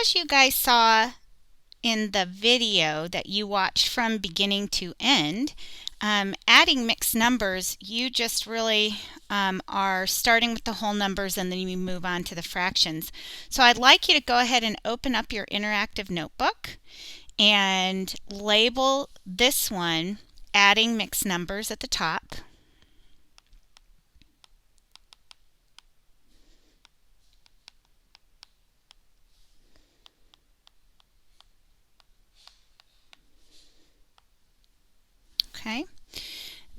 as you guys saw in the video that you watched from beginning to end, adding mixed numbers, you just really are starting with the whole numbers and then you move on to the fractions. So I'd like you to go ahead and open up your interactive notebook and label this one adding mixed numbers at the top. Okay.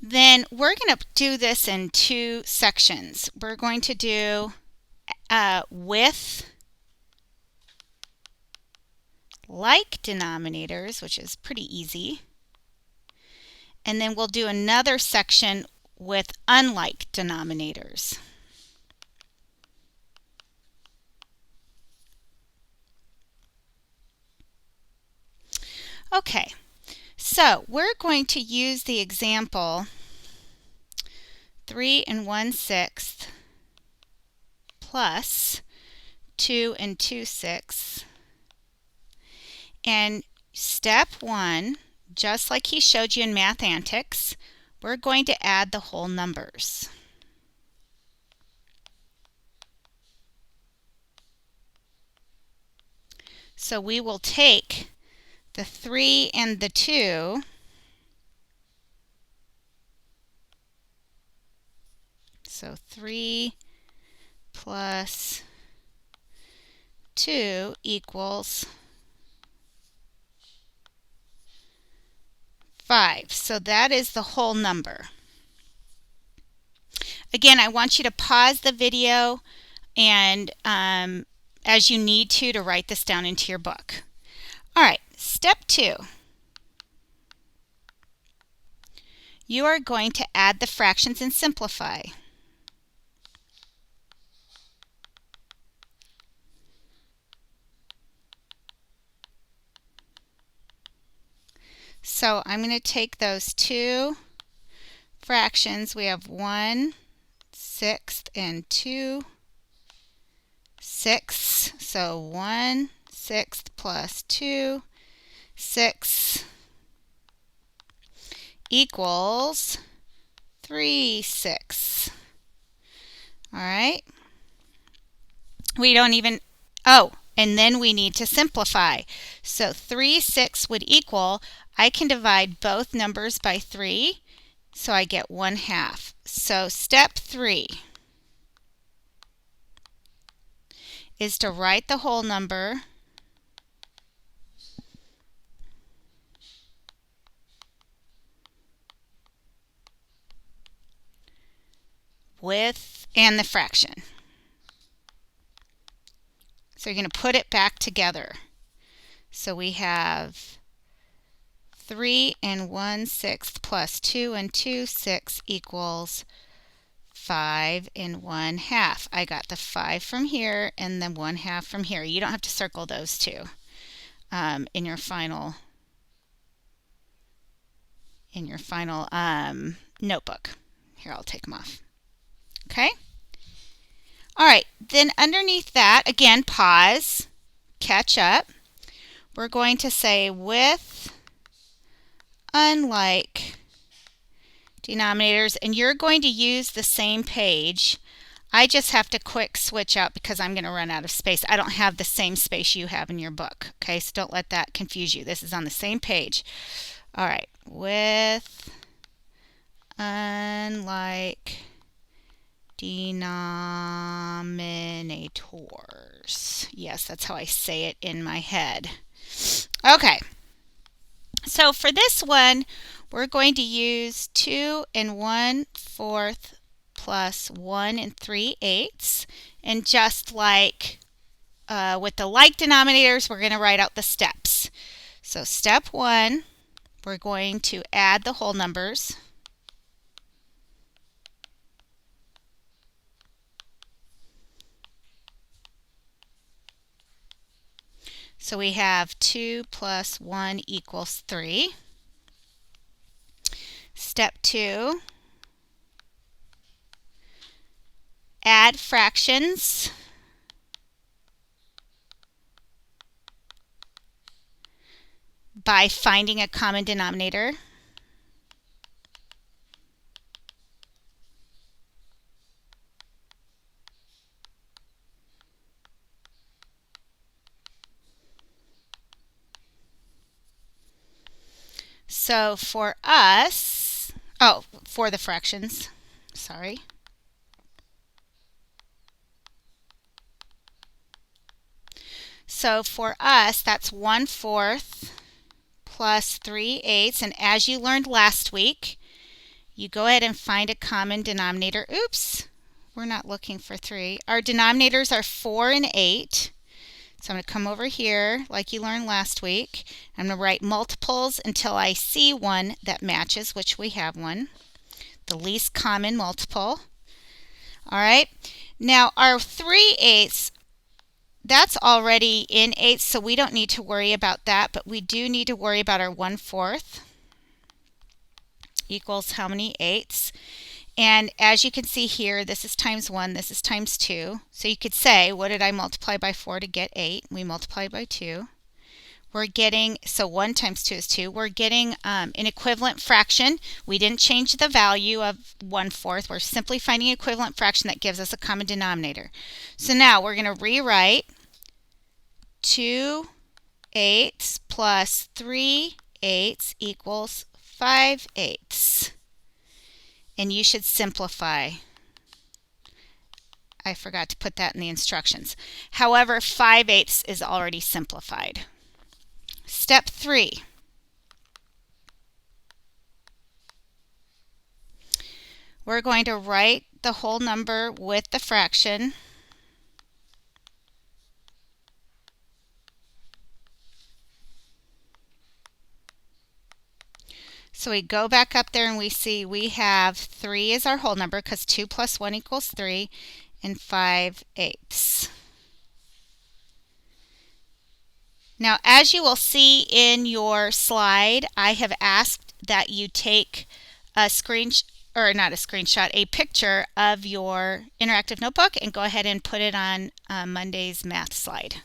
Then we're going to do this in two sections. We're going to do with like denominators, which is pretty easy. And then we'll do another section with unlike denominators. Okay. So we're going to use the example 3 1/6 plus 2 2/6. And step 1, just like he showed you in Math Antics, we're going to add the whole numbers. So we will take the 3 and the 2, so 3 plus 2 equals 5. So that is the whole number. Again, I want you to pause the video and as you need to write this down into your book. All right, step 2. You are going to add the fractions and simplify. So I'm going to take those two fractions. We have 1/6 and 2/6. So 1/6 plus 2/6 equals 3/6. All right. We don't even, and then we need to simplify. So 3/6 would equal, I can divide both numbers by 3, so I get 1/2. So step 3 is to write the whole number with and the fraction. So you're going to put it back together. So we have 3 1/6 plus 2 2/6 equals 5 1/2. I got the 5 from here and then 1/2 from here. You don't have to circle those two in your final notebook. Here, I'll take them off. Okay. All right. Then underneath that, again, pause, catch up. We're going to say with unlike denominators, and you're going to use the same page. I just have to quick switch out because I'm going to run out of space. I don't have the same space you have in your book. Okay, so don't let that confuse you. This is on the same page. All right, with unlike denominators. Yes, that's how I say it in my head. Okay, so for this one, we're going to use 2 1/4 plus 1 3/8. And just like with the like denominators, we're going to write out the steps. So step 1, we're going to add the whole numbers. So we have 2 plus 1 equals 3. Step 2, add fractions. by finding a common denominator. So for us, for the fractions, sorry. So for us, that's 1/4 plus 3/8. And as you learned last week, you go ahead and find a common denominator. Oops, we're not looking for 3. Our denominators are 4 and 8. So I'm going to come over here like you learned last week. I'm going to write multiples until I see one that matches, which we have one. The least common multiple. All right. Now our 3/8, that's already in 8, so we don't need to worry about that, but we do need to worry about our 1/4 equals how many eighths. And as you can see here, this is times 1, this is times 2. So you could say, what did I multiply by 4 to get 8? We multiplied by 2. We're getting, so 1 times 2 is 2. We're getting an equivalent fraction. We didn't change the value of 1/4. We're simply finding an equivalent fraction that gives us a common denominator. So now we're going to rewrite 2/8 plus 3/8 equals 5/8. And you should simplify. I forgot to put that in the instructions. However, 5/8 is already simplified. Step 3. We're going to write the whole number with the fraction. So we go back up there and we see we have 3 is our whole number because 2 plus 1 equals 3, and 5/8. Now, as you will see in your slide, I have asked that you take a a picture of your interactive notebook and go ahead and put it on Monday's math slide.